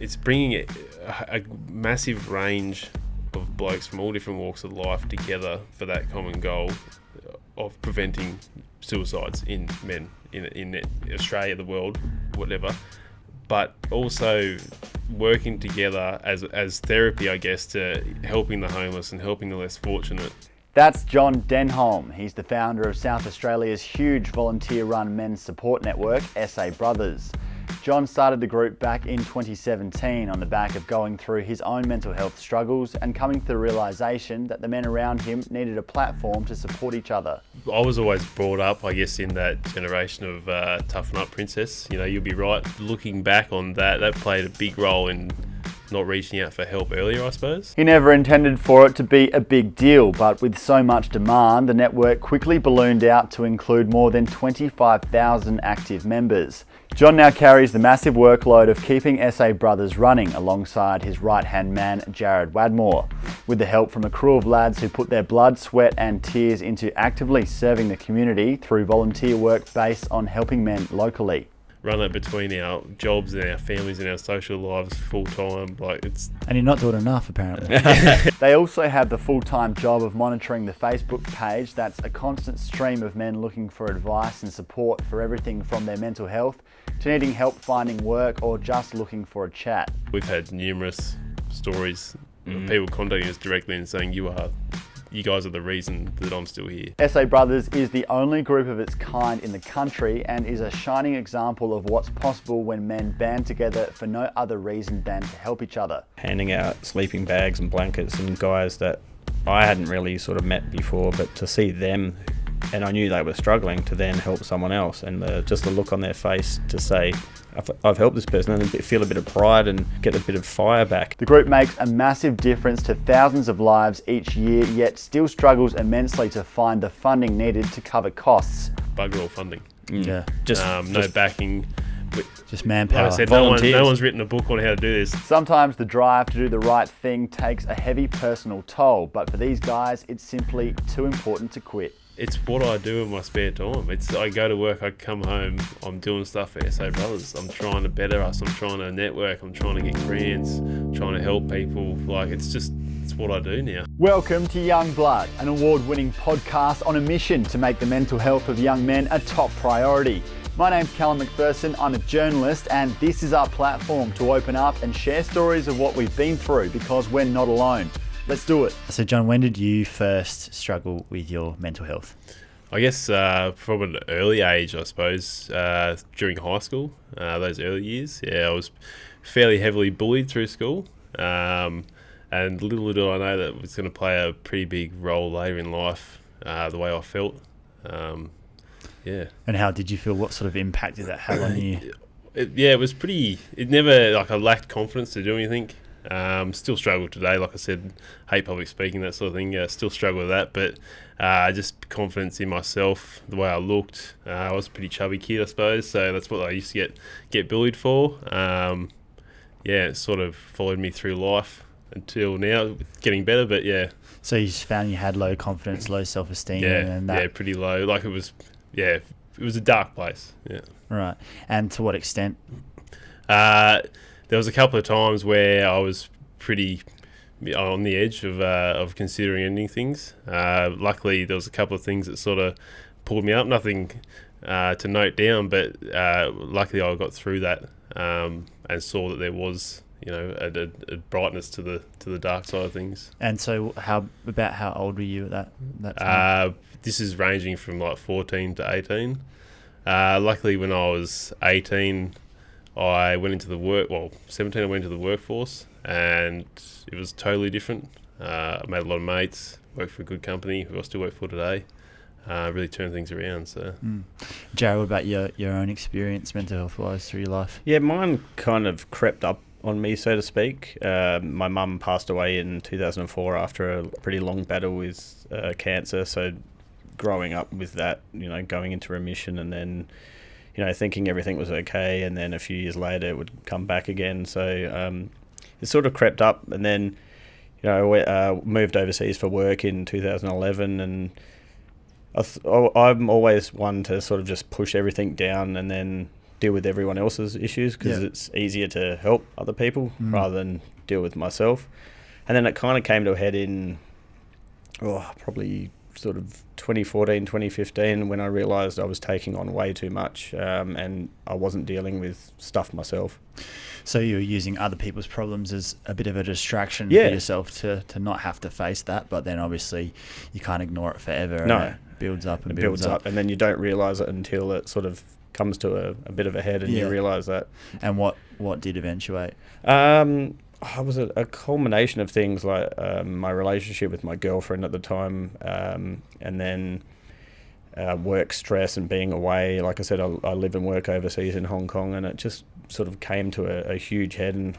it's bringing a massive range of blokes from all different walks of life together for that common goal of preventing suicides in men in Australia, the world, whatever. But also working together as therapy, I guess, to helping the homeless and helping the less fortunate. That's John Denholm. He's the founder of South Australia's huge volunteer-run men's support network, SA Brothers. John started the group back in 2017 on the back of going through his own mental health struggles and coming to the realisation that the men around him needed a platform to support each other. I was always brought up, I guess, in that generation of toughen up princess. You know, you'll be right. Looking back on that played a big role in not reaching out for help earlier, I suppose. He never intended for it to be a big deal, but with so much demand, the network quickly ballooned out to include more than 25,000 active members. John now carries the massive workload of keeping SA Brothers running alongside his right-hand man, Jarrad Wadmore, with the help from a crew of lads who put their blood, sweat and tears into actively serving the community through volunteer work based on helping men locally. Run it between our jobs and our families and our social lives full time. And you're not doing enough, apparently. They also have the full-time job of monitoring the Facebook page. That's a constant stream of men looking for advice and support for everything from their mental health to needing help finding work or just looking for a chat. We've had numerous stories of people contacting us directly and saying, you guys are the reason that I'm still here. SA Brothers is the only group of its kind in the country and is a shining example of what's possible when men band together for no other reason than to help each other. Handing out sleeping bags and blankets and guys that I hadn't really sort of met before, but to see them, and I knew they were struggling, to then help someone else, and just the look on their face to say, I've helped this person, and feel a bit of pride and get a bit of fire back. The group makes a massive difference to thousands of lives each year, yet still struggles immensely to find the funding needed to cover costs. Bugger all funding. Yeah. No backing. Just manpower. Like I said, no one's written a book on how to do this. Sometimes the drive to do the right thing takes a heavy personal toll, but for these guys, it's simply too important to quit. It's what I do in my spare time. I go to work, I come home, I'm doing stuff for SA Brothers. I'm trying to better us, I'm trying to network, I'm trying to get grants, trying to help people. It's what I do now. Welcome to Young Blood, an award-winning podcast on a mission to make the mental health of young men a top priority. My name's Callum McPherson, I'm a journalist, and this is our platform to open up and share stories of what we've been through because we're not alone. Let's do it. So John, when did you first struggle with your mental health? I guess from an early age, I suppose, during high school, those early years. Yeah, I was fairly heavily bullied through school. And little did I know that it was going to play a pretty big role later in life, the way I felt. Yeah. And how did you feel? What sort of impact did that have on you? It was pretty... It never... I lacked confidence to do anything. Still struggle today, like I said, hate public speaking, that sort of thing. Still struggle with that, but just confidence in myself, the way I looked. I was a pretty chubby kid, I suppose, so that's what I used to get bullied for. It sort of followed me through life until now, getting better, but yeah. So you just found you had low confidence, low self-esteem, and that... Yeah, pretty low. It was a dark place. Yeah. Right, and to what extent? There was a couple of times where I was pretty on the edge of considering ending things. Luckily, there was a couple of things that sort of pulled me up. Nothing to note down, but luckily I got through that and saw that there was, a brightness to the dark side of things. And so, how old were you at that time? This is ranging from 14 to 18. Luckily, when I was 18. I went into 17 I went into the workforce, and it was totally different. I made a lot of mates, worked for a good company who I still work for today. Really turned things around. So, Jarrad, what about your own experience mental health wise through your life? Yeah, mine kind of crept up on me, so to speak. My mum passed away in 2004 after a pretty long battle with cancer, so growing up with that, going into remission and then thinking everything was okay, and then a few years later it would come back again. So it sort of crept up, and then moved overseas for work in 2011, and I'm always one to sort of just push everything down and then deal with everyone else's issues because Yeah. it's easier to help other people rather than deal with myself. And then it kind of came to a head in probably sort of 2014, 2015 when I realised I was taking on way too much and I wasn't dealing with stuff myself. So you were using other people's problems as a bit of a distraction Yeah. for yourself to not have to face that, but then obviously you can't ignore it forever. No. And it builds up and It builds up and then you don't realise it until it sort of comes to a bit of a head and Yeah. you realise that. And what did eventuate? I was a culmination of things like my relationship with my girlfriend at the time, and then work stress and being away. Like I said, I live and work overseas in Hong Kong, and it just sort of came to a huge head. And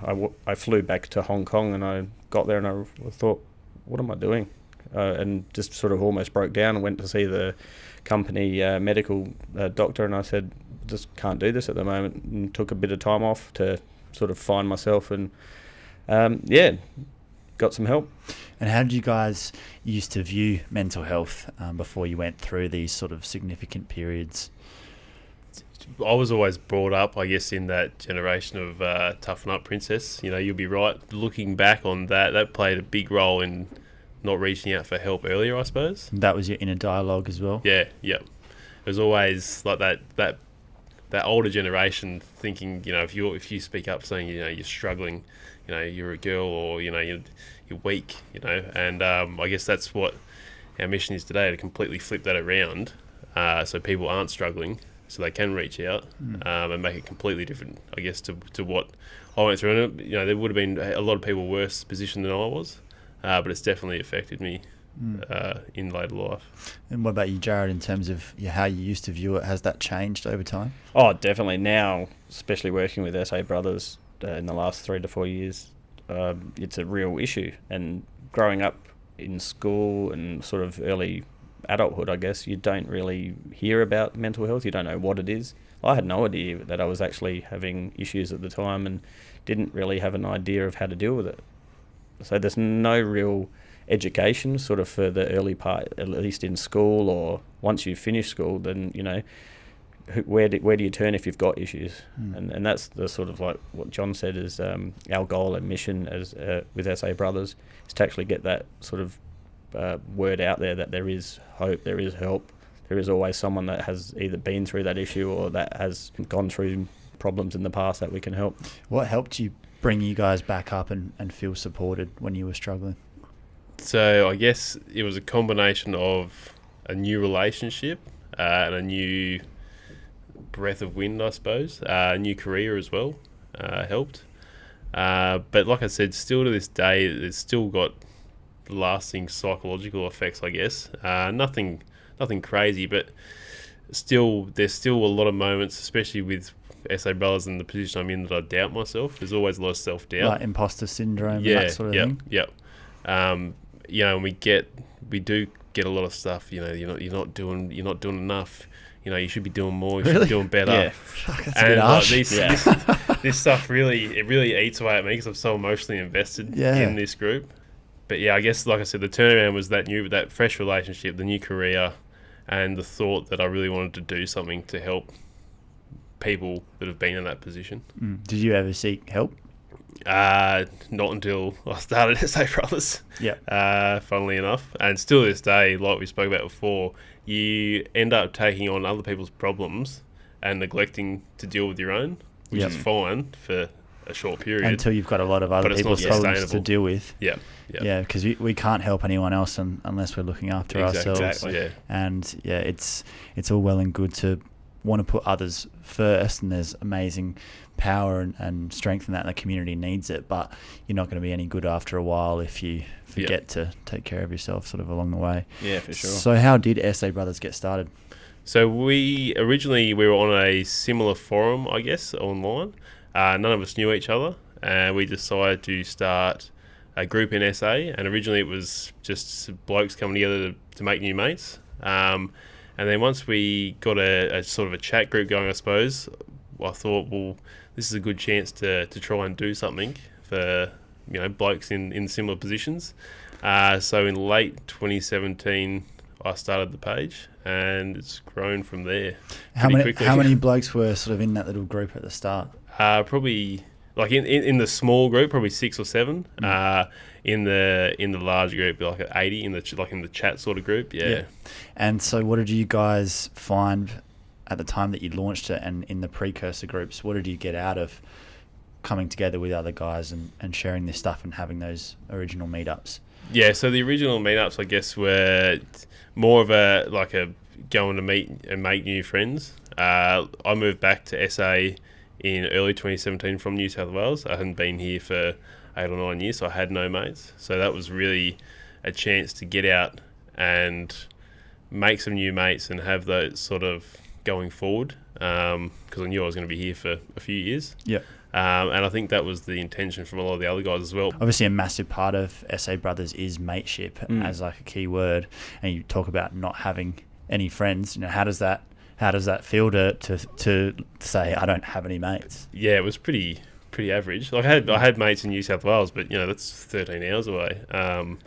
I flew back to Hong Kong, and I got there, and I thought, what am I doing? And just sort of almost broke down and went to see the company medical doctor, and I said, just can't do this at the moment, and took a bit of time off to sort of find myself and got some help. And how did you guys used to view mental health before you went through these sort of significant periods? I was always brought up, I guess, in that generation of toughen up, princess. You know, you'll be right. Looking back on that played a big role in not reaching out for help earlier, I suppose. That was your inner dialogue as well? Yeah. It was always like that older generation thinking, you know, if you speak up saying, you know, you're struggling, you know, you're a girl, or, you know, you're weak, you know, and I guess that's what our mission is today, to completely flip that around, so people aren't struggling, so they can reach out and make it completely different, I guess, to what I went through. And, you know, there would have been a lot of people worse positioned than I was, but it's definitely affected me in later life. And what about you, Jarrad, in terms of how you used to view it? Has that changed over time? Oh, definitely. Now, especially working with SA Brothers in the last 3 to 4 years, it's a real issue. And growing up in school and sort of early adulthood, I guess, you don't really hear about mental health. You don't know what it is. I had no idea that I was actually having issues at the time and didn't really have an idea of how to deal with it. So there's no real education sort of for the early part, at least in school, or once you finish school, then, you know, where do you turn if you've got issues? And that's the sort of like what John said is our goal and mission as with SA Brothers is to actually get that sort of word out there that there is hope, there is help, there is always someone that has either been through that issue or that has gone through problems in the past that we can help. What helped you bring you guys back up and feel supported when you were struggling? So I guess it was a combination of a new relationship and a new breath of wind, I suppose. A new career as well helped. But like I said, still to this day, it's still got lasting psychological effects, I guess. Nothing crazy, but still, there's still a lot of moments, especially with SA Brothers and the position I'm in, that I doubt myself. There's always a lot of self-doubt. Like imposter syndrome and that sort of thing? Yeah. You know, and we do get a lot of stuff. You know, you're not doing enough. You know, you should be doing more. You should be doing better. Yeah. Fuck, that's a And bit like, harsh. this stuff really eats away at me because I'm so emotionally invested in this group. But yeah, I guess, like I said, the turnaround was that fresh relationship, the new career, and the thought that I really wanted to do something to help people that have been in that position. Did you ever seek help? Not until I started SA Brothers. Yeah. Funnily enough, and still to this day, like we spoke about before, you end up taking on other people's problems and neglecting to deal with your own, which is fine for a short period Until you've got a lot of other But it's people's not problems to sustainable. deal with. Yeah. Yeah, because we can't help anyone else unless we're looking after ourselves. Exactly. Yeah. And yeah, it's all well and good to want to put others first, and there's amazing power and strength in that, and the community needs it, but you're not going to be any good after a while if you forget to take care of yourself sort of along the way. Yeah, for sure. So how did SA Brothers get started? So we were on a similar forum, I guess, online. None of us knew each other, and we decided to start a group in SA. And originally it was just blokes coming together to make new mates. And then once we got a sort of a chat group going, I suppose, I thought, well, this is a good chance to try and do something for, you know, blokes in similar positions. So in late 2017, I started the page, and it's grown from there. How pretty many quickly. how many blokes were sort of in that little group at the start? Probably like in the small group, probably 6 or 7. In the large group, like at 80 in the chat sort of group. Yeah. And so, what did you guys find at the time that you launched it, and in the precursor groups? What did you get out of coming together with other guys and sharing this stuff and having those original meetups? Yeah, so the original meetups, I guess, were more of a going to meet and make new friends. I moved back to SA in early 2017 from New South Wales. I hadn't been here for 8 or 9 years, so I had no mates. So that was really a chance to get out and make some new mates and have those sort of going forward, because I knew I was going to be here for a few years. Yeah. And I think that was the intention from a lot of the other guys as well. Obviously, a massive part of SA Brothers is mateship as like a key word. And you talk about not having any friends. You know, how does that feel to say I don't have any mates? Yeah, it was pretty average. Like I had mates in New South Wales, but that's 13 hours away. And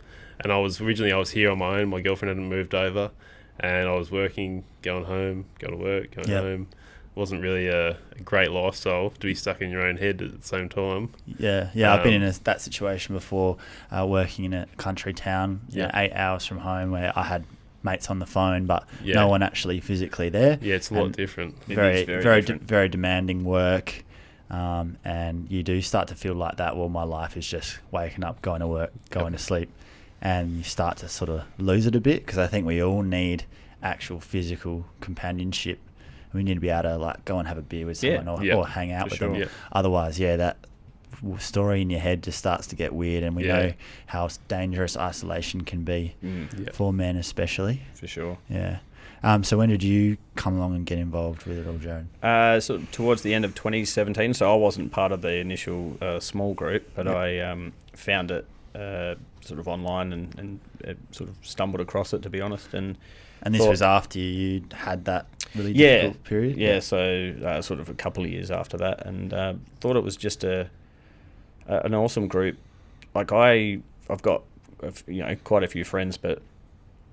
I was here on my own. My girlfriend hadn't moved over, and I was working, going home, going to work, going home. Wasn't really a great lifestyle to be stuck in your own head at the same time. Yeah. I've been in that situation before, working in a country town, 8 hours from home, where I had mates on the phone, but no one actually physically there. Yeah, it's a lot different. Very different. very demanding work, and you do start to feel like that. Well, my life is just waking up, going to work, going to sleep, and you start to sort of lose it a bit, because I think we all need actual physical companionship. We need to be able to go and have a beer with someone or hang out with them. Yeah. Otherwise, that story in your head just starts to get weird, and we know how dangerous isolation can be for men especially. For sure. Yeah. So when did you come along and get involved with it all, Jarrad? So towards the end of 2017, so I wasn't part of the initial small group, but I found it sort of online and sort of stumbled across it, to be honest. And this was after you had that really difficult period? Yeah, so sort of a couple of years after that, and thought it was just an awesome group. Like I've got quite a few friends, but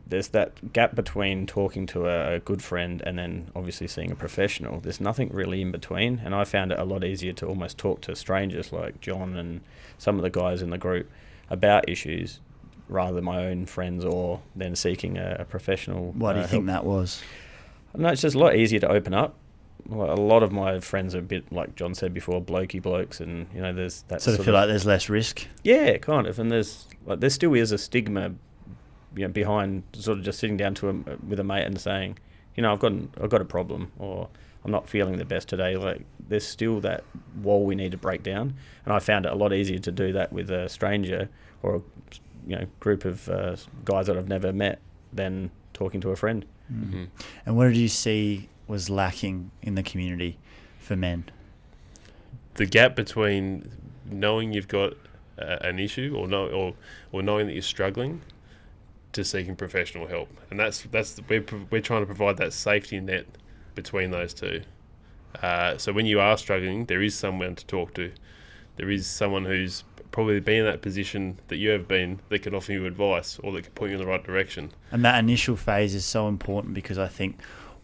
there's that gap between talking to a good friend and then obviously seeing a professional. There's nothing really in between, and I found it a lot easier to almost talk to strangers like John and some of the guys in the group about issues, rather than my own friends, or then seeking a professional. Why do you think that was? No, it's just a lot easier to open up. A lot of my friends are a bit, like John said before, blokes, and there's that sort of feel like there's less risk. Yeah, kind of, and there still is a stigma, behind sort of just sitting down with a mate and saying, I've got a problem, or I'm not feeling the best today. Like there's still that wall we need to break down, and I found it a lot easier to do that with a stranger or a group of guys that I've never met than talking to a friend. Mm-hmm. And what did you see was lacking in the community for men? The gap between knowing you've got an issue or knowing that you're struggling to seeking professional help, and we're trying to provide that safety net between those two. So when you are struggling, there is someone to talk to. There is someone who's probably been in that position that you have been, that can offer you advice or that can point you in the right direction. And that initial phase is so important, because I think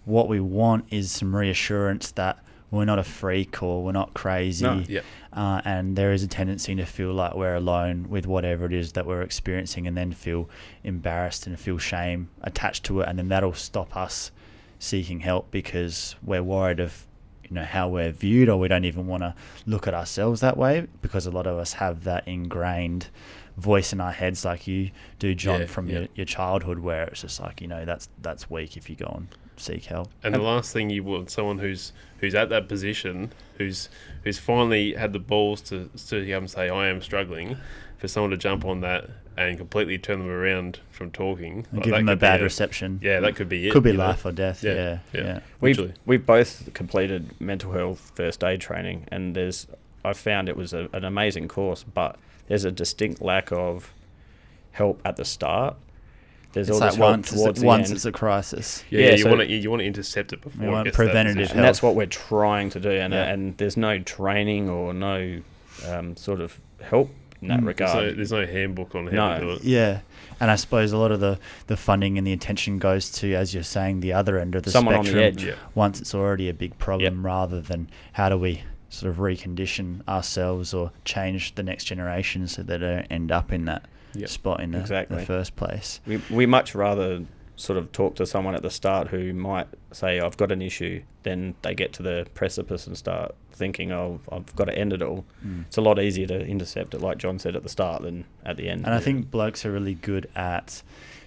what we want is some reassurance that we're not a freak or we're not crazy. No. Yeah. And there is a tendency to feel like we're alone with whatever it is that we're experiencing, and then feel embarrassed and feel shame attached to it. And then that'll stop us seeking help, because we're worried of how we're viewed, or we don't even want to look at ourselves that way, because a lot of us have that ingrained voice in our heads, like you do, John, from your childhood, where it's just like, that's weak if you go and seek help. And the last thing you want, someone who's at that position, who's finally had the balls to come and say, I am struggling, for someone to jump on that and completely turn them around from talking. And give them a bad reception. Yeah, that could be it. Could be life or death. Yeah. We've both completed mental health first aid training, and I found it was an amazing course, but there's a distinct lack of help at the start. There's it's all like once it's a crisis. Yeah, you want to intercept it before. You want it gets preventative that and that's what we're trying to do. And Yeah. and there's no training or no sort of help in that regard. There's no handbook on how to do it. Yeah. And I suppose a lot of the funding and the attention goes to, as you're saying, the other end of the Someone spectrum. on the edge. Yeah. Once it's already a big problem, rather than how do we sort of recondition ourselves or change the next generation so they don't end up in that spot in the first place. We much rather sort of talk to someone at the start who might say, I've got an issue, then they get to the precipice and start thinking, oh, I've got to end it all. It's a lot easier to intercept it, like John said, at the start than at the end. And I think blokes are really good at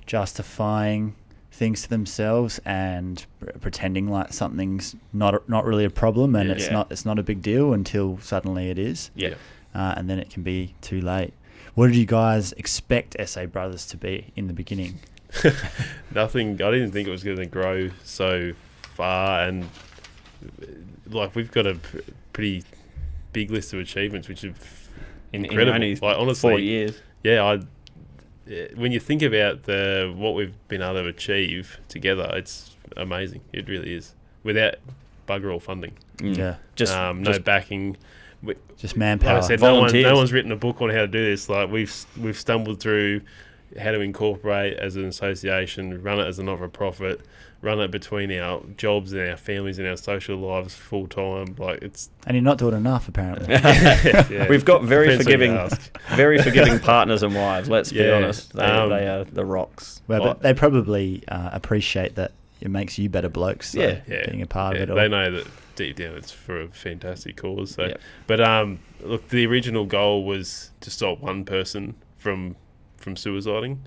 justifying things to themselves and pretending like something's not really a problem, and it's not a big deal until suddenly it is. And then it can be too late. What did you guys expect SA Brothers to be in the beginning? Nothing. I didn't think it was going to grow so far, and like we've got a pretty big list of achievements, which is incredible. In only like honestly, 4 years. Yeah, when you think about what we've been able to achieve together, it's amazing. It really is. Without bugger all funding. Yeah, no backing. Just manpower. Like I said, no one's written a book on how to do this. Like we've stumbled through how to incorporate as an association, run it as a not-for-profit, run it between our jobs and our families and our social lives full time. And you're not doing enough, apparently. Yeah. We've got very forgiving partners and wives. Let's be honest, they are the rocks. Well, but they probably appreciate that it makes you better blokes. So being a part of it all. They know that deep down it's for a fantastic cause. So, but look, the original goal was to stop one person from suiciding.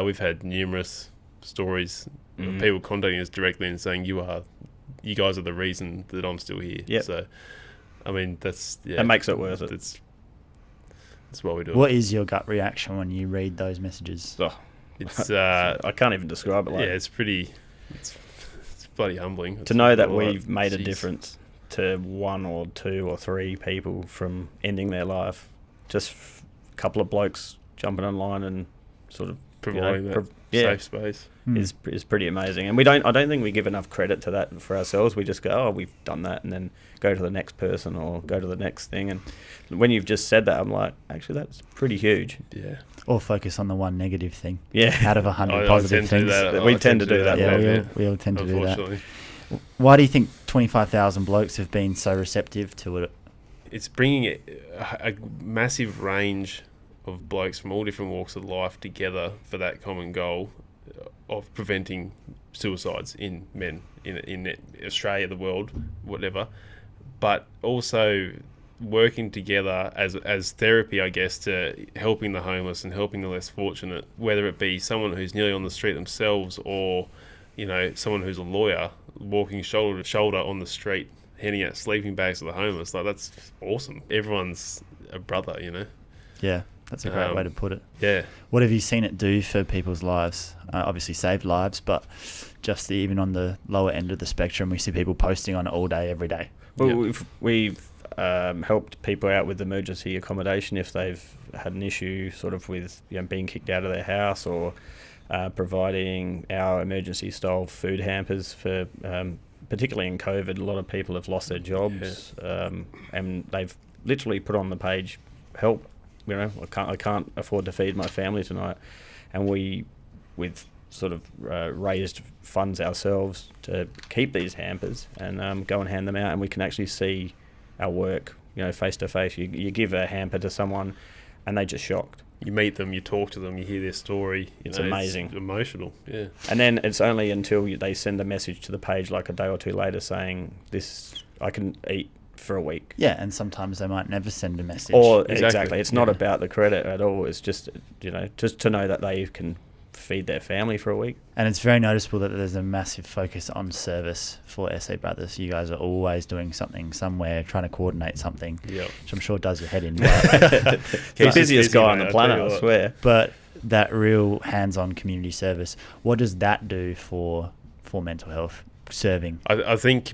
We've had numerous stories of people contacting us directly and saying you guys are the reason that I'm still here. So I mean that makes it worth it. That's what we do. What is your gut reaction when you read those messages? It's I can't even describe it. It's bloody humbling to know that we've made a difference to 1 or 2 or 3 people from ending their life. Just a couple of blokes jumping online and sort of providing that safe space is pretty amazing. And I don't think we give enough credit to that for ourselves. We just go, oh, we've done that, and then go to the next person or go to the next thing. And when you've just said that, I'm like, actually, that's pretty huge. Yeah. Or focus on the one negative thing. Yeah. Out of 100 positive things. We tend to do that. Yeah, we all tend to do that. Why do you think 25,000 blokes have been so receptive to it? It's bringing a massive range of blokes from all different walks of life together for that common goal of preventing suicides in men in Australia, the world, whatever, but also working together as therapy, I guess, to helping the homeless and helping the less fortunate, whether it be someone who's nearly on the street themselves or, someone who's a lawyer walking shoulder to shoulder on the street, handing out sleeping bags to the homeless. Like, that's awesome. Everyone's a brother, Yeah, that's a great way to put it. Yeah. What have you seen it do for people's lives? Obviously saved lives, but just even on the lower end of the spectrum, we see people posting on it all day, every day. Well, we've helped people out with emergency accommodation if they've had an issue sort of with being kicked out of their house, or providing our emergency style food hampers for particularly in COVID. A lot of people have lost their jobs, and they've literally put on the page, help, I can't afford to feed my family tonight, and with sort of raised funds ourselves to keep these hampers and go and hand them out, and we can actually see our work, face to face. You give a hamper to someone and they're just shocked. You meet them, you talk to them, you hear their story. It's amazing. It's emotional, yeah. And then it's only until they send a message to the page like a day or two later saying, this, I can eat for a week. Yeah, and sometimes they might never send a message. Or exactly. It's not about the credit at all. It's just, just to know that they can feed their family for a week. And it's very noticeable that there's a massive focus on service for SA Brothers. You guys are always doing something somewhere, trying to coordinate something, which I'm sure does your head in. He's the busiest guy on the planet, I swear. But that real hands-on community service, what does that do for mental health, serving? I think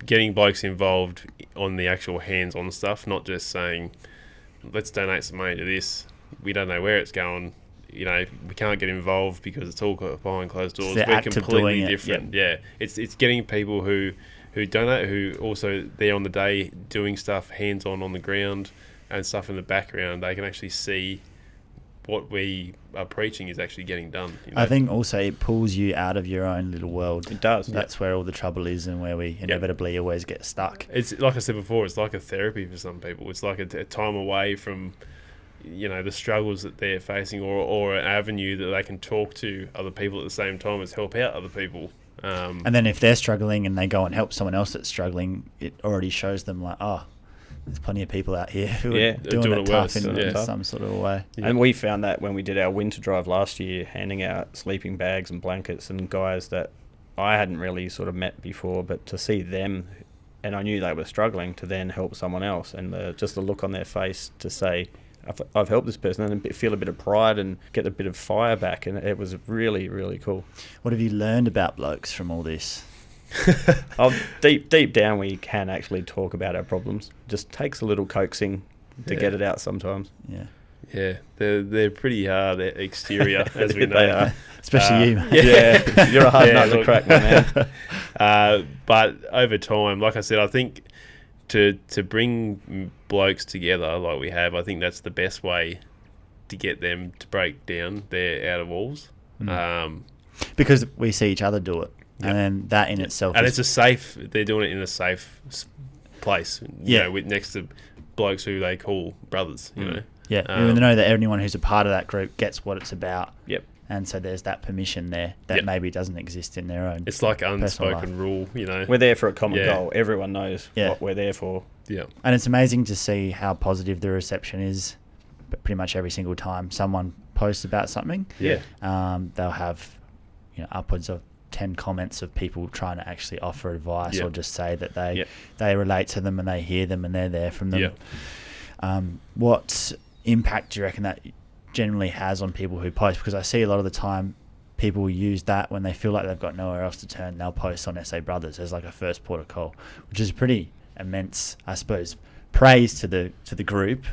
getting blokes involved on the actual hands-on stuff, not just saying, let's donate some money to this. We don't know where it's going. We can't get involved because it's all behind closed doors. We're completely different. Yeah. It's getting people who donate, who also they're on the day doing stuff hands on the ground, and stuff in the background, they can actually see what we are preaching is actually getting done. You know? I think also it pulls you out of your own little world. It does. That's where all the trouble is, and where we inevitably always get stuck. It's like I said before, it's like a therapy for some people. It's like a time away from, you know, the struggles that they're facing, or an avenue that they can talk to other people at the same time as help out other people. And then if they're struggling and they go and help someone else that's struggling, it already shows them like, oh, there's plenty of people out here who are doing it tough in some sort of a way. Yeah. And we found that when we did our winter drive last year, handing out sleeping bags and blankets, and guys that I hadn't really sort of met before, but to see them, and I knew they were struggling, to then help someone else, and just the look on their face to say, I've helped this person, and feel a bit of pride and get a bit of fire back, and it was really, really cool. What have you learned about Blokes from all this? Deep down, we can actually talk about our problems. Just takes a little coaxing to get it out sometimes. Yeah, they're pretty hard exterior, as we know. They are. Especially you. Yeah, you're a hard nut to crack, my man. But over time, like I said, I think to bring blokes together like we have, I think that's the best way to get them to break down their outer walls. Because we see each other do it. And then that in itself and they're doing it in a safe place, you know, with next to blokes who they call brothers, you know. Yeah, even know that anyone who's a part of that group gets what it's about. Yep. And so there's that permission there that maybe doesn't exist in their own. It's like unspoken rule, you know. We're there for a common goal. Everyone knows what we're there for. Yeah. And it's amazing to see how positive the reception is. But pretty much every single time someone posts about something, they'll have, you know, upwards of 10 comments of people trying to actually offer advice or just say that they relate to them and they hear them and they're there from them. What impact do you reckon that generally has on people who post? Because I see a lot of the time people use that when they feel like they've got nowhere else to turn, they'll post on SA Brothers as like a first port of call, which is pretty immense, I suppose, praise to the group.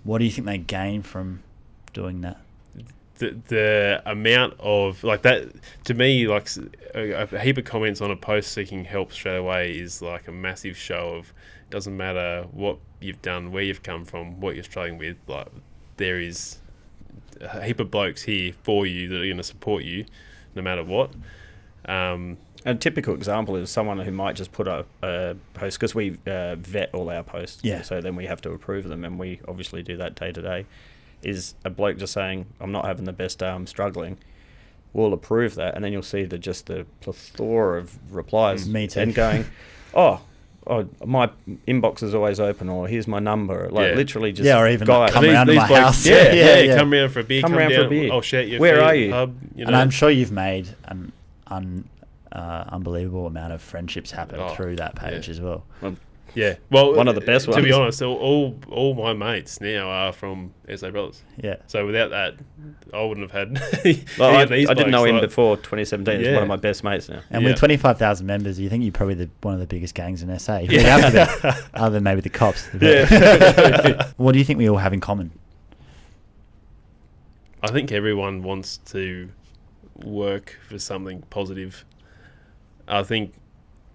What do you think they gain from doing that? The amount of like that, to me, like a heap of comments on a post seeking help straight away is like a massive show of, doesn't matter what you've done, where you've come from, what you're struggling with, like there is a heap of blokes here for you that are going to support you no matter what. A typical example is someone who might just put a post, because we vet all our posts, so then we have to approve them, and we obviously do that day to day. Is a bloke just saying, I'm not having the best day, I'm struggling, we'll approve that, and then you'll see the plethora of replies. Me too. And going, oh, my inbox is always open, or here's my number. Like literally just or even guys. like come around to my house. Come around for a beer. Come around for a beer. I'll shout you. Where are you? Pub, you know? And I'm sure you've made an unbelievable amount of friendships happen through that page as well. Yeah, well, one of the best ones. To be honest, all my mates now are from SA Brothers. Yeah. So without that, I wouldn't have had I these didn't know blokes, him before 2017. He's one of my best mates now. And with 25,000 members, you think you're probably one of the biggest gangs in SA. You have to be, other than maybe the cops. What do you think we all have in common? I think everyone wants to work for something positive. I think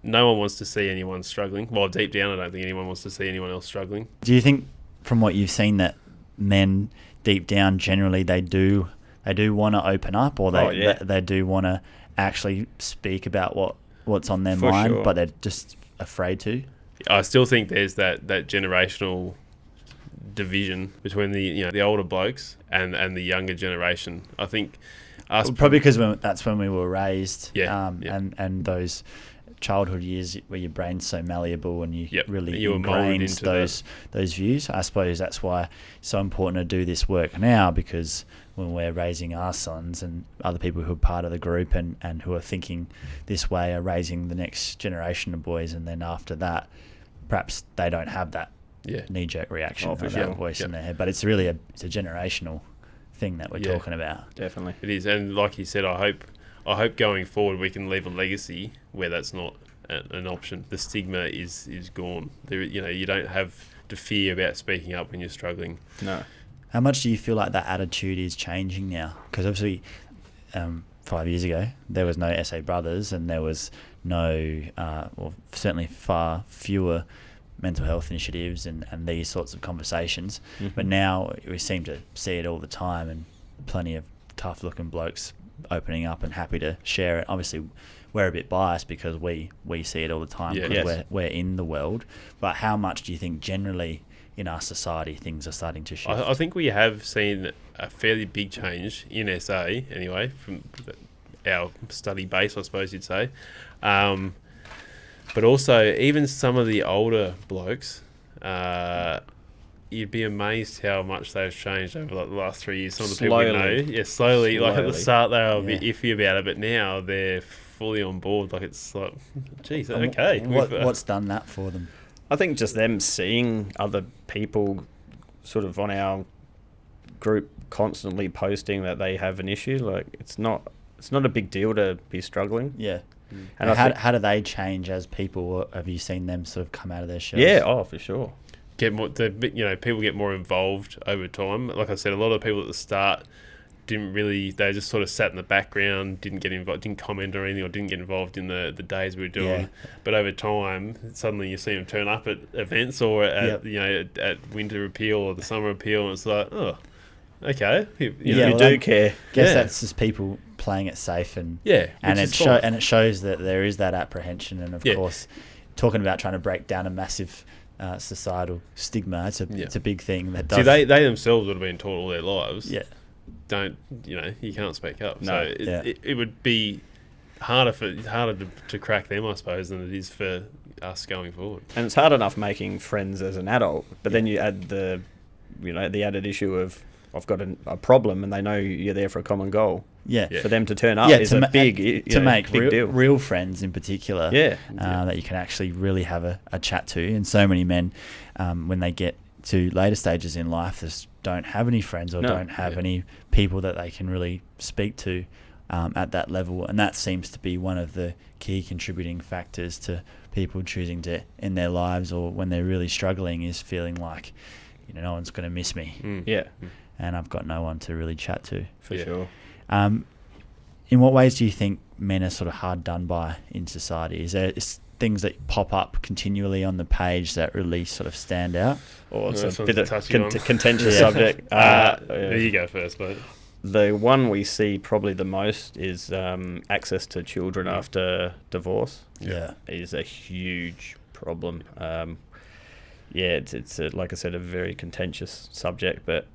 no one wants to see anyone struggling. Well, deep down, I don't think anyone wants to see anyone else struggling. Do you think, from what you've seen, that men deep down generally they do want to open up, or they do want to actually speak about what's on their mind, but they're just afraid to? I still think there's that generational division between the older blokes and the younger generation. I think probably because that's when we were raised, and those childhood years where your brain's so malleable and you really ingrains those views. I suppose that's why it's so important to do this work now, because when we're raising our sons, and other people who are part of the group and who are thinking this way are raising the next generation of boys, and then after that perhaps they don't have that knee-jerk reaction or that voice in their head. But it's really a generational thing that we're talking about. Definitely. It is. And like you said, I hope going forward we can leave a legacy where that's not an option. The stigma is gone. There, you don't have to fear about speaking up when you're struggling. No. How much do you feel like that attitude is changing now? Because obviously 5 years ago there was no SA Brothers, and there was no, certainly far fewer mental health initiatives and these sorts of conversations. But now we seem to see it all the time, and plenty of tough looking blokes opening up and happy to share it. Obviously we're a bit biased because we see it all the time because we're in the world. But how much do you think generally in our society things are starting to shift? I think we have seen a fairly big change in SA anyway, from our study base, I suppose you'd say. But also, even some of the older blokes, you'd be amazed how much they've changed over the last 3 years. Some of the people we know, slowly. Like at the start, they were a bit iffy about it, but now they're fully on board. Like it's like, geez, okay. What's done that for them? I think just them seeing other people sort of on our group constantly posting that they have an issue. Like it's not a big deal to be struggling. Yeah. And how do they change as people? Have you seen them sort of come out of their shells? Yeah, for sure. Get more, people get more involved over time. Like I said, a lot of people at the start they just sort of sat in the background, didn't get involved, didn't comment or anything, or didn't get involved in the days we were doing. Yeah. But over time, suddenly you see them turn up at events or at at winter appeal or the summer appeal, and it's like, oh, okay, you do care. Guess that's just people playing it safe and it shows that there is that apprehension, and of course, talking about trying to break down a massive societal stigma. It's a big thing. That does. See, they themselves would have been taught all their lives. Yeah. You can't speak up. No. So it would be harder to crack them, I suppose, than it is for us going forward. And it's hard enough making friends as an adult, but then you add the added issue of I've got a problem, and they know you're there for a common goal. Yeah. For them to turn up is a big deal. Real friends in particular. That you can actually really have a chat to. And so many men, when they get to later stages in life, just don't have any friends or don't have any people that they can really speak to at that level. And that seems to be one of the key contributing factors to people choosing to end their lives, or when they're really struggling, is feeling like, no one's going to miss me. And I've got no one to really chat to. For sure. In what ways do you think men are sort of hard done by in society? Is there things that pop up continually on the page that really sort of stand out? Or it's a bit of contentious subject. There you go first, mate. The one we see probably the most is access to children after divorce. Is a huge problem. It's like I said, a very contentious subject, but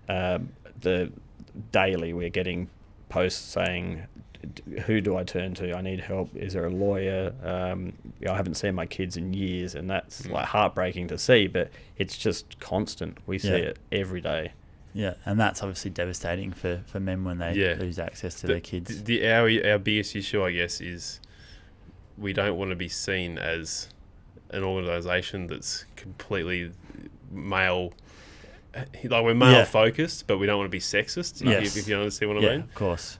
the daily we're getting posts saying, who do I turn to? I need help. Is there a lawyer? I haven't seen my kids in years, and that's like heartbreaking to see, but it's just constant. We see it every day. Yeah, and that's obviously devastating for men when they lose access to their kids. Our biggest issue, I guess, is we don't want to be seen as an organisation that's completely male. Like we're male focused, but we don't want to be sexist. If you understand what I mean. Of course.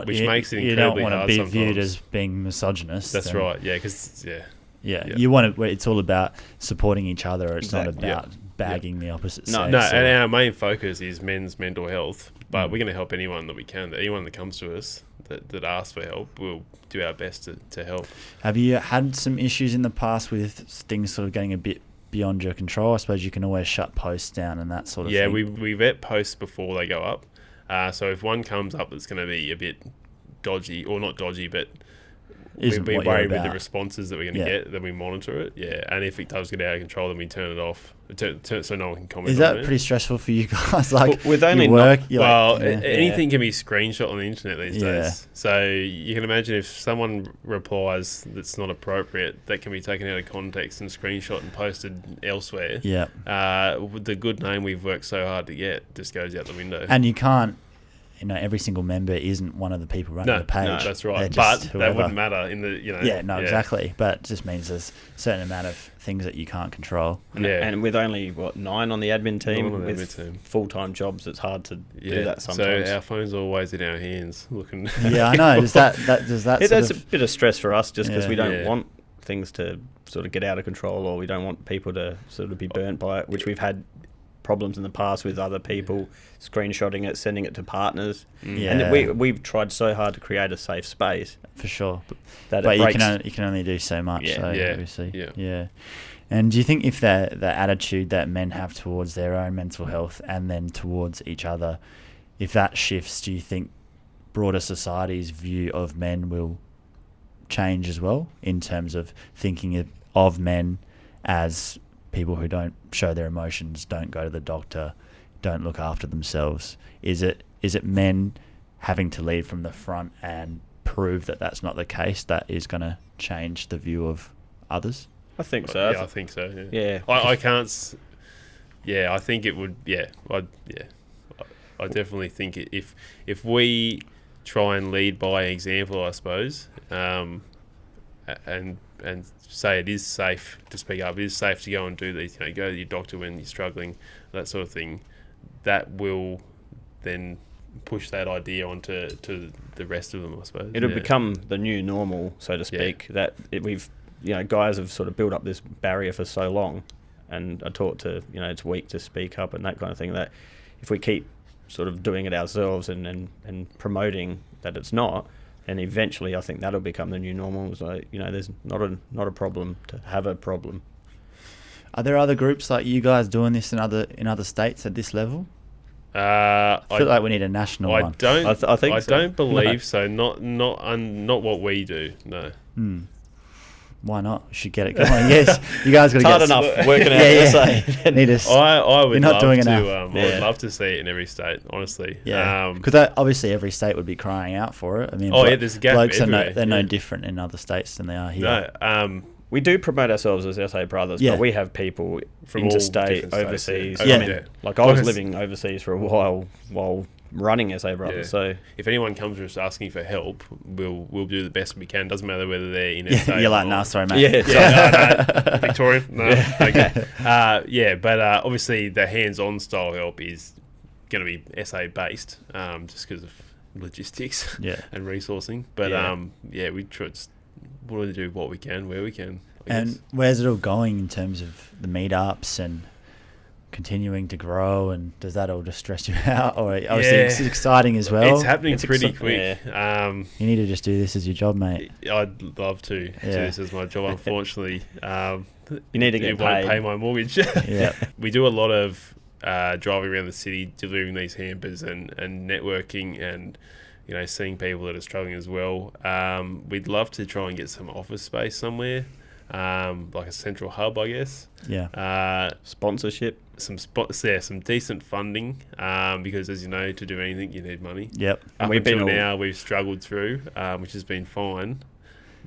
Which makes it incredibly hard. You don't want to be sometimes viewed as being misogynist. That's right. Yeah, because you want to. It's all about supporting each other. It's not about bagging the opposite sex. No, and our main focus is men's mental health. But we're going to help anyone that we can. Anyone that comes to us that asks for help, we'll do our best to help. Have you had some issues in the past with things sort of getting a bit beyond your control? I suppose you can always shut posts down and that sort of thing. Yeah, we vet posts before they go up. So if one comes up that's going to be a bit dodgy, or not dodgy, but we'll be worried with the responses that we're going to get, then we monitor it. Yeah, and if it does get out of control, then we turn it off, so no one can comment. Is that pretty stressful for you guys? Like with only work, anything can be screenshot on the internet these days. So you can imagine if someone replies that's not appropriate, that can be taken out of context and screenshot and posted elsewhere. Yeah, the good name we've worked so hard to get just goes out the window. And you can't. Every single member isn't one of the people running the page. No, that's right. But that wouldn't matter in the, exactly. But it just means there's a certain amount of things that you can't control. And with only, 9 on the admin team, with full-time jobs, it's hard to do that sometimes. So our phone's always in our hands looking. Yeah, I know. Does that that's a bit of stress for us just because we don't want things to sort of get out of control, or we don't want people to sort of be burnt by it, which we've had problems in the past with other people screenshotting it, sending it to partners, and we've tried so hard to create a safe space for sure, but you can only do so much. Obviously, And do you think if the attitude that men have towards their own mental health and then towards each other, if that shifts, do you think broader society's view of men will change as well, in terms of thinking of men as people who don't show their emotions, don't go to the doctor, don't look after themselves? Is it men having to lead from the front and prove that that's not the case that is going to change the view of others? I think so. Yeah, I think so. Yeah. I can't. I think it would. Yeah. I definitely think if we try and lead by example, I suppose, and say it is safe to speak up, it is safe to go and do these. Go to your doctor when you're struggling, that sort of thing. That will then push that idea onto the rest of them, I suppose. It'll become the new normal, so to speak. That we've guys have sort of built up this barrier for so long, and are taught to it's weak to speak up and that kind of thing. That if we keep sort of doing it ourselves and promoting that it's not, and eventually I think that'll become the new normal. So there's not a problem to have a problem. Are there other groups like you guys doing this in other states at this level? I feel like we need a national one. I think I so. don't believe so. Not what we do. No. Why not? We should get it. Come on, yes. You guys got to get hard enough working out essay. Need us. I would not love doing to. enough. I would love to see it in every state. Honestly. Yeah. Because obviously every state would be crying out for it. I mean, there's a gap blokes everywhere. they're no different in other states than they are here. No. We do promote ourselves as SA Brothers, but we have people From all interstate, different overseas. states, yeah. I mean, like I was living overseas for a while running SA Brothers. Yeah. So if anyone comes to us asking for help, we'll do the best we can. Doesn't matter whether they're in SA. You're like, or nah, not. sorry, mate. No, Victorian. No, thank you. But obviously the hands-on style help is going to be SA based, just because of logistics and resourcing. But we try to do what we can where we can. And where's it all going in terms of the meetups and continuing to grow, and does that all just stress you out? Or obviously it's exciting as well. It's happening pretty quick. You need to just do this as your job, mate. I'd love to do this as my job. Unfortunately, you need to get it paid. won't pay my mortgage. Yeah. We do a lot of driving around the city, delivering these hampers and networking and seeing people that are struggling as well. We'd love to try and get some office space somewhere. Like a central hub, I guess. Yeah. Sponsorship. Some decent funding, because as you know, to do anything you need money. Yep. Up until now, we've struggled through, which has been fine.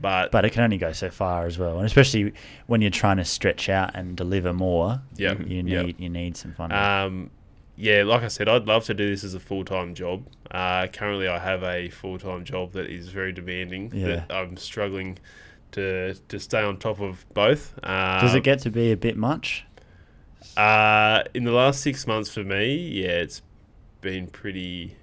But it can only go so far as well, and especially when you're trying to stretch out and deliver more. You need some funding. Like I said, I'd love to do this as a full-time job. Currently, I have a full-time job that is very demanding. That I'm struggling to stay on top of both. Does it get to be a bit much? In the last 6 months for me, it's been pretty,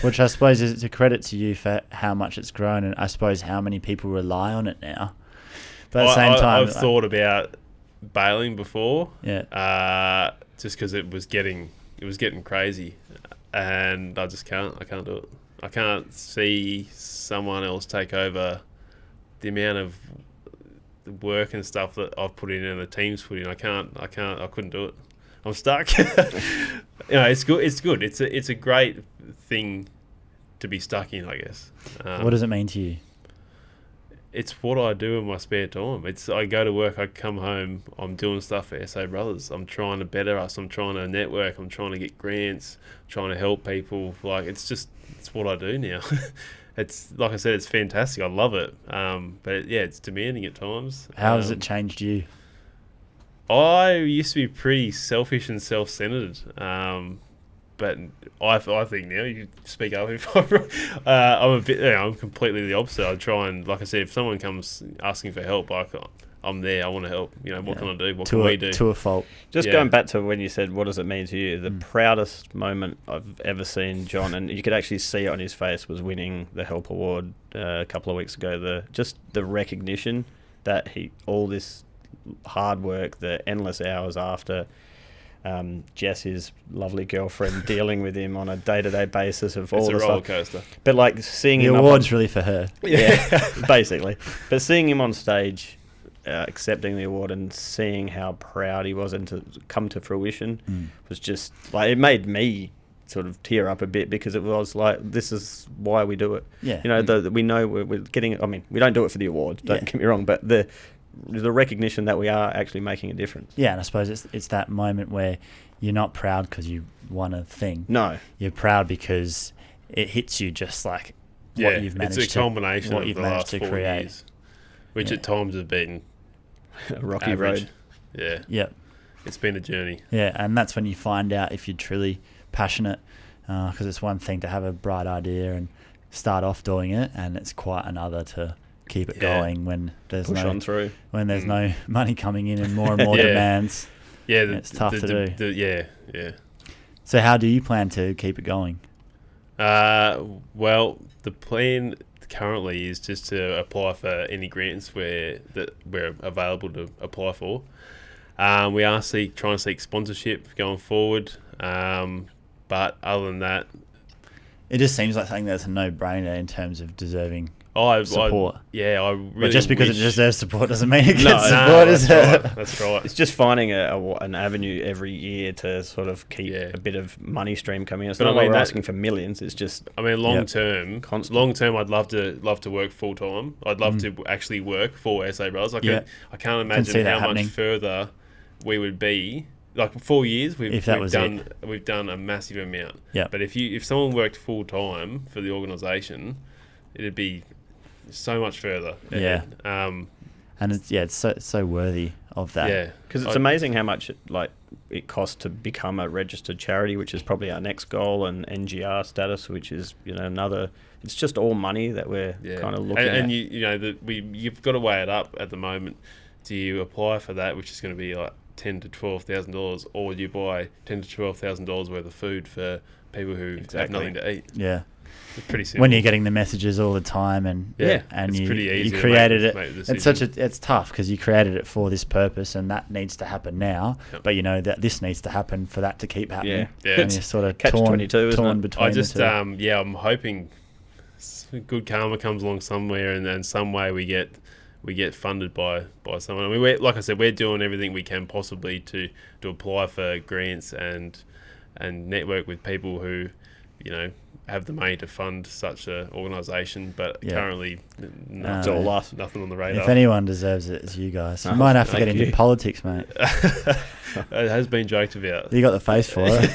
Which I suppose is a credit to you for how much it's grown, and I suppose how many people rely on it now. But at the same time, I've thought about bailing before. Just because it was getting crazy, and I just can't. I can't do it. I can't see someone else take over the amount of work and stuff that I've put in and the team's put in. I couldn't do it. I'm stuck. It's good. It's a great thing to be stuck in, I guess. What does it mean to you? It's what I do in my spare time. I go to work, I come home, I'm doing stuff for SA Brothers. I'm trying to better us. I'm trying to network. I'm trying to get grants. Trying to help people. It's what I do now. It's like I said, it's fantastic. I love it. But it's demanding at times. How has it changed you? I used to be pretty selfish and self-centered. But I think now, you speak up if I'm wrong. I'm completely the opposite. I try and, like I said, if someone comes asking for help, I'm there. I want to help. What can I do? What can we do? To a fault. Just going back to when you said, what does it mean to you? The proudest moment I've ever seen John, and you could actually see it on his face, was winning the Help Award a couple of weeks ago. The recognition that all this hard work, the endless hours after, Jess, his lovely girlfriend, dealing with him on a day-to-day basis of all it's the a roller stuff. coaster. But seeing the him award's really for her. Yeah, basically. But seeing him on stage, accepting the award and seeing how proud he was and to come to fruition was just like, it made me sort of tear up a bit, because it was like, this is why we do it. Yeah. You know, we know we're getting, I mean, we don't do it for the award, don't get me wrong, but the recognition that we are actually making a difference. Yeah, and I suppose it's that moment where you're not proud because you won a thing. No. You're proud because it hits you just like what you've managed it's a culmination what of you've the managed last to 4 create. years, which at times have been A rocky average. road. Yeah, Yep. it's been a journey. Yeah, and that's when you find out if you're truly passionate, because it's one thing to have a bright idea and start off doing it, and it's quite another to keep it going when there's Push on through. when there's no money coming in and more demands. Yeah, It's tough to do. Yeah. So how do you plan to keep it going? Well, the plan currently is just to apply for any grants that we're available to apply for. We are trying to seek sponsorship going forward, but other than that, It just seems like something that's a no-brainer in terms of deserving I support. I really. But just because wish, it deserves support doesn't mean it gets no, support, is that's it? right. That's right. It's just finding an avenue every year to sort of keep Yeah. a bit of money stream coming in. It's But not I like mean, we're that- asking for millions. It's just I mean, long term, Constant. I'd love to work full time. I'd love to actually work for SA Brothers. I can't see imagine that how happening. much further we would be. Like 4 years, we've done a massive amount. Yeah. But if someone worked full time for the organisation, it'd be so much further. Yeah. ahead. And it's so worthy of that. Yeah. because it's amazing how much it costs to become a registered charity, which is probably our next goal, and NGR status, which is another. It's just all money that we're kind of looking at. And you've got to weigh it up at the moment. Do you apply for that, which is going to be like $10,000 to $12,000, or do you buy $10,000 to $12,000 worth of food for people who have nothing to eat? Yeah. It's pretty simple. When you're getting the messages all the time, and it's you pretty easy you to created make the it. decision. It's tough because you created it for this purpose, and that needs to happen now. Yep. But you know that this needs to happen for that to keep happening. Yeah. And you're sort of Catch torn 22, isn't torn it? between I just the two. I'm hoping good karma comes along somewhere, and some way we get funded by someone. I mean, like I said, we're doing everything we can possibly to apply for grants and network with people who have the money to fund such an organisation. But currently, It's all us. Nothing on the radar. If anyone deserves it, it's you guys. You Oh, might have to get thank into you. politics, mate. It has been joked about. You got the face for it.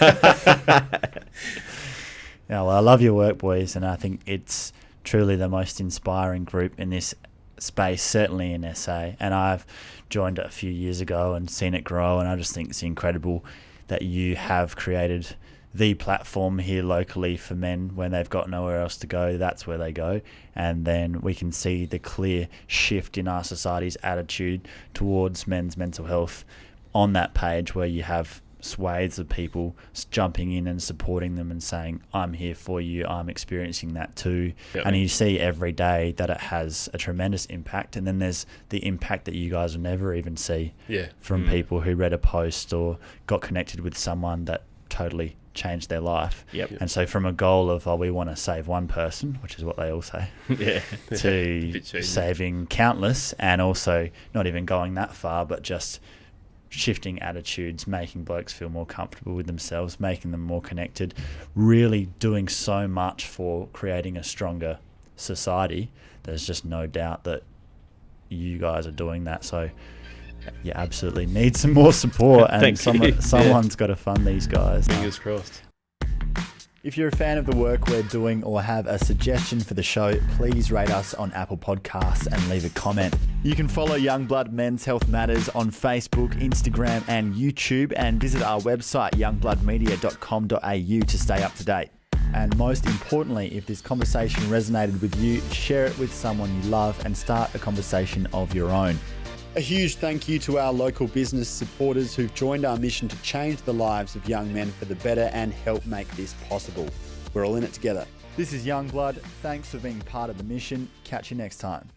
Yeah, well, I love your work, boys, and I think it's truly the most inspiring group in this space, certainly in SA. And I've joined it a few years ago and seen it grow, and I just think it's incredible that you have created the platform here locally for men. When they've got nowhere else to go, that's where they go. And then we can see the clear shift in our society's attitude towards men's mental health on that page, where you have swathes of people jumping in and supporting them and saying, I'm here for you, I'm experiencing that too. Yep. And you see every day that it has a tremendous impact. And then there's the impact that you guys will never even see from people who read a post or got connected with someone that totally changed their life. Yep. And so from a goal of, we want to save one person, which is what they all say, Yeah. to Bit cheesy. saving countless, and also not even going that far, but just shifting attitudes, making blokes feel more comfortable with themselves, making them more connected, really doing so much for creating a stronger society. There's just no doubt that you guys are doing that. So you absolutely need some more support, and Thank you. someone's got to fund these guys. Fingers crossed. If you're a fan of the work we're doing or have a suggestion for the show, please rate us on Apple Podcasts and leave a comment. You can follow Youngblood Men's Health Matters on Facebook, Instagram and YouTube, and visit our website youngbloodmedia.com.au to stay up to date. And most importantly, if this conversation resonated with you, share it with someone you love and start a conversation of your own. A huge thank you to our local business supporters who've joined our mission to change the lives of young men for the better and help make this possible. We're all in it together. This is Youngblood. Thanks for being part of the mission. Catch you next time.